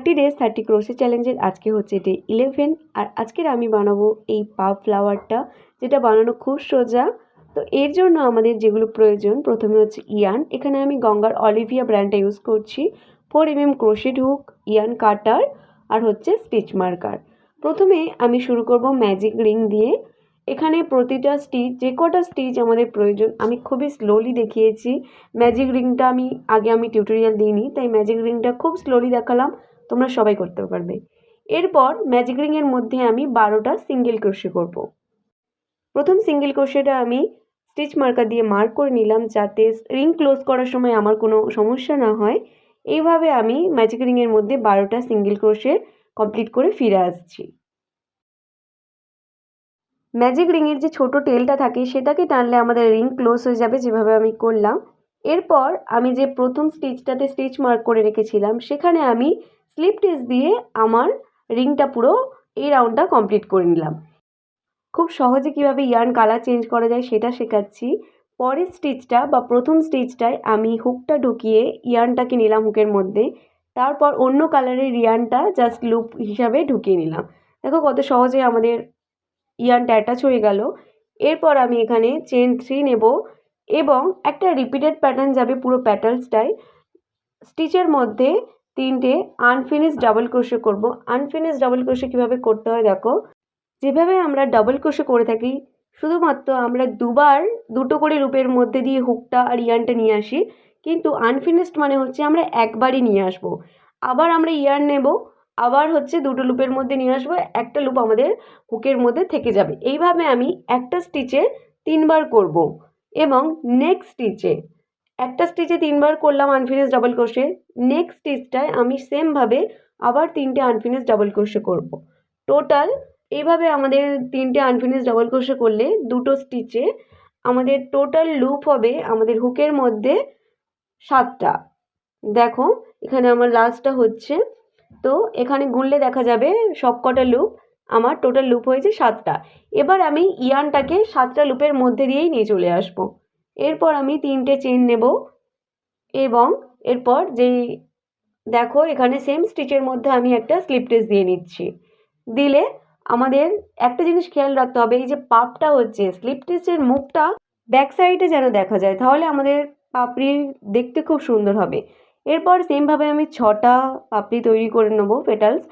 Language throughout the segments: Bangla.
30 ডেজ 30 ক্রোশে চ্যালেঞ্জের আজকে হচ্ছে ডে 11। আর আজকের আমি বানাবো এই পাপ ফ্লাওয়ারটা, যেটা বানানো খুব সোজা। তো এর জন্য আমাদের যেগুলো প্রয়োজন, প্রথমে হচ্ছে ইয়ান। এখানে আমি গঙ্গার অলিভিয়া ব্র্যান্ডটা ইউজ করছি। 4 mm ক্রোশেট হুক, ইয়ান কাটার, আর হচ্ছে স্টিচ মার্কার। প্রথমে আমি শুরু করব ম্যাজিক রিং দিয়ে। এখানে প্রতিটা স্টিচ, যে কটা স্টিচ আমাদের প্রয়োজন, আমি খুবই স্লোলি দেখিয়েছি। ম্যাজিক রিংটা আমি টিউটোরিয়াল দিইনি, তাই ম্যাজিক রিংটা খুব স্লোলি দেখালাম, তোমরা সবাই করতে পারবে। এরপর ম্যাজিক রিংয়ের মধ্যে আমি 12টা সিঙ্গেল ক্রোশে করব। প্রথম সিঙ্গেল ক্রোশেটা আমি স্টিচ মার্কার দিয়ে মার্ক করে নিলাম, যাতে রিং ক্লোজ করার সময় আমার কোনো সমস্যা না হয়। এইভাবে আমি ম্যাজিক রিংয়ের মধ্যে 12টা সিঙ্গেল ক্রোশে কমপ্লিট করে ফিরে আসছি। ম্যাজিক রিংয়ের যে ছোট টেলটা থাকে সেটাকে টানলে আমাদের রিং ক্লোজ হয়ে যাবে, যেভাবে আমি করলাম। এরপর আমি যে প্রথম স্টিচটাতে স্টিচ মার্ক করে রেখেছিলাম, সেখানে আমি স্লিপ স্টিচ দিয়ে আমার রিংটা পুরো এই রাউন্ডটা কমপ্লিট করে নিলাম। খুব সহজে কিভাবে ইয়ার্ন কালার চেঞ্জ করা যায় সেটা শেখাচ্ছি। পরের স্টিচটা বা প্রথম স্টিচটায় আমি হুকটা ঢুকিয়ে ইয়ার্নটাকে নিলাম হুকের মধ্যে, তারপর অন্য কালারের ইয়ার্নটা জাস্ট লুপ হিসাবে ঢুকিয়ে নিলাম। দেখো কত সহজে আমাদের ইয়ার্নটা অ্যাটাচ হয়ে গেল। এরপর আমি এখানে চেন 3 নেব এবং একটা রিপিটেড প্যাটার্ন যাবে পুরো প্যাটার্নসটাই। স্টিচের মধ্যে 3টে আনফিনিশ ডাবল ক্রোশে করব। আনফিনিশ ডাবল ক্রোশে কীভাবে করতে হয় দেখো, যেভাবে আমরা ডাবল ক্রোশে করে থাকি, শুধুমাত্র আমরা দুটো করে লুপের মধ্যে দিয়ে হুকটা আর ইয়ার্নটা নিয়ে আসি, কিন্তু আনফিনিশড মানে হচ্ছে আমরা একবারই নিয়ে আসবো। আবার আমরা ইয়ার্ন নেব, আবার হচ্ছে দুটো লুপের মধ্যে নিয়ে আসবো, একটা লুপ আমাদের হুকের মধ্যে থেকে যাবে। এইভাবে আমি একটা স্টিচে 3বার করব এবং নেক্সট স্টিচে একটা স্টিচে 3বার করলাম আনফিনিশ ডাবল ক্রোশে। নেক্সট স্টিচটায় আমি সেমভাবে আবার 3টে আনফিনিশ ডাবল ক্রোশে করব। টোটাল এইভাবে আমাদের 3টে আনফিনিশ ডাবল ক্রোশে করলে দুটো স্টিচে আমাদের টোটাল লুপ হবে আমাদের হুকের মধ্যে 7টা। দেখো এখানে আমার লাস্টটা হচ্ছে, তো এখানে গুনলে দেখা যাবে সবকটা লুপ আমার টোটাল লুপ হয়েছে 7টা। এবার আমি ইয়ার্নটাকে 7টা লুপের মধ্যে দিয়েই নিয়ে চলে আসব। এরপর আমি 3টে চেন নেব এবং এরপর দেখো এখানে সেম স্টিচের মধ্যে আমি একটা স্লিপ স্টিচ দিয়ে নিচ্ছি। দিলে আমাদের একটা জিনিস খেয়াল রাখতে হবে, এই যে পাপটা হচ্ছে স্লিপ স্টিচের মুখটা ব্যাক সাইডে যেন দেখা যায়, তাহলে আমাদের পাপড়ি দেখতে খুব সুন্দর হবে। এরপর সেমভাবে আমি 6টা পাপড়ি তৈরি করে নেব পেটালস।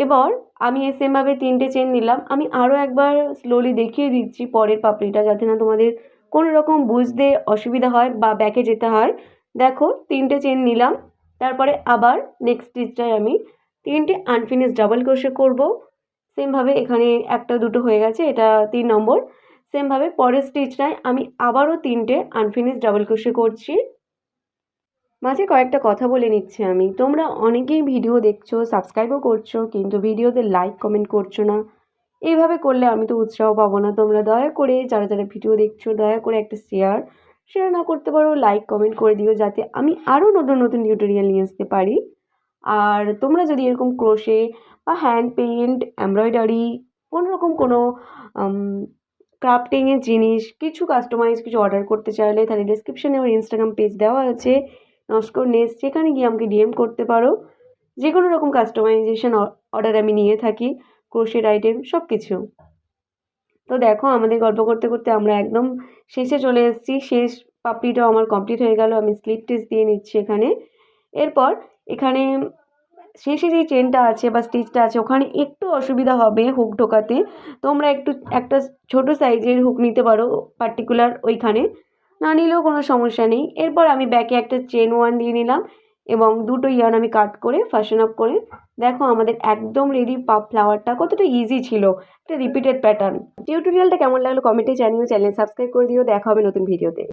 এবার আমি সেমভাবে 3টে চেন নিলাম। আমি আরও একবার স্লোলি দেখিয়ে দিচ্ছি পরের পাপড়িটা, যাতে না তোমাদের কোনো রকম বুঝতে অসুবিধা হয় বা ব্যাকে যেতে হয়। দেখো 3টে চেন নিলাম, তারপরে আবার নেক্সট স্টিচটায় আমি 3টে আনফিনিশ ডাবল ক্রোশে করব। সেমভাবে এখানে একটা দুটো হয়ে গেছে, এটা 3 নম্বর। সেমভাবে পরের স্টিচটায় আমি আবারও 3টে আনফিনিশ ডাবল ক্রোশে করছি। মাঝে কয়েকটা কথা বলে নিচ্ছি আমি, তোমরা অনেকেই ভিডিও দেখছো, সাবস্ক্রাইবও করছো, কিন্তু ভিডিওতে লাইক কমেন্ট করছো না। এইভাবে করলে আমি তো উৎসাহ পাবো না। তোমরা দয়া করে যারা যারা ভিডিও দেখছো, দয়া করে একটা শেয়ার না করতে পারো, লাইক কমেন্ট করে দিও, যাতে আমি আরও নতুন নতুন টিউটোরিয়াল নিয়ে আসতে পারি। আর তোমরা যদি এরকম ক্রোশে বা হ্যান্ড পেইন্ট, এমব্রয়ডারি, কোনো ক্রাফটিংয়ের জিনিস কিছু কাস্টমাইজ কিছু অর্ডার করতে চাইলে, তাহলে ডেসক্রিপশানে আমার ইনস্টাগ্রাম পেজ দেওয়া আছে, নস্কর নেস্ট, সেখানে গিয়ে আমাকে ডিএম করতে পারো। যে কোনো রকম কাস্টমাইজেশন অর্ডার আমি নিয়ে থাকি, ক্রোশের আইটেম সব কিছু। তো দেখো আমাদের গল্প করতে করতে আমরা একদম শেষে চলে এসেছি। শেষ পাপড়িটাও আমার কমপ্লিট হয়ে গেল। আমি স্লিপ স্টিচ দিয়ে নিচ্ছি এখানে। এরপর এখানে শেষে যে চেনটা আছে বা স্টিচটা আছে, ওখানে একটু অসুবিধা হবে হুক ঢোকাতে। তোমরা একটা ছোট সাইজের হুক নিতে পারো পার্টিকুলার ওইখানে, না নিলেও কোনো সমস্যা নেই। এরপর আমি ব্যাকে একটা চেন 1 দিয়ে নিলাম এবং দুটো ইয়ার্ন আমি কাট করে ফ্যাশন আপ করে, দেখো আমাদের একদম রেডি পাপ ফ্লাওয়ারটা। কতটা ইজি ছিল, একটা রিপিটেড প্যাটার্ন। টিউটোরিয়ালটা কেমন লাগলো কমেন্টে জানিও, চ্যানেল সাবস্ক্রাইব করে দিও। দেখা হবে নতুন ভিডিওতে।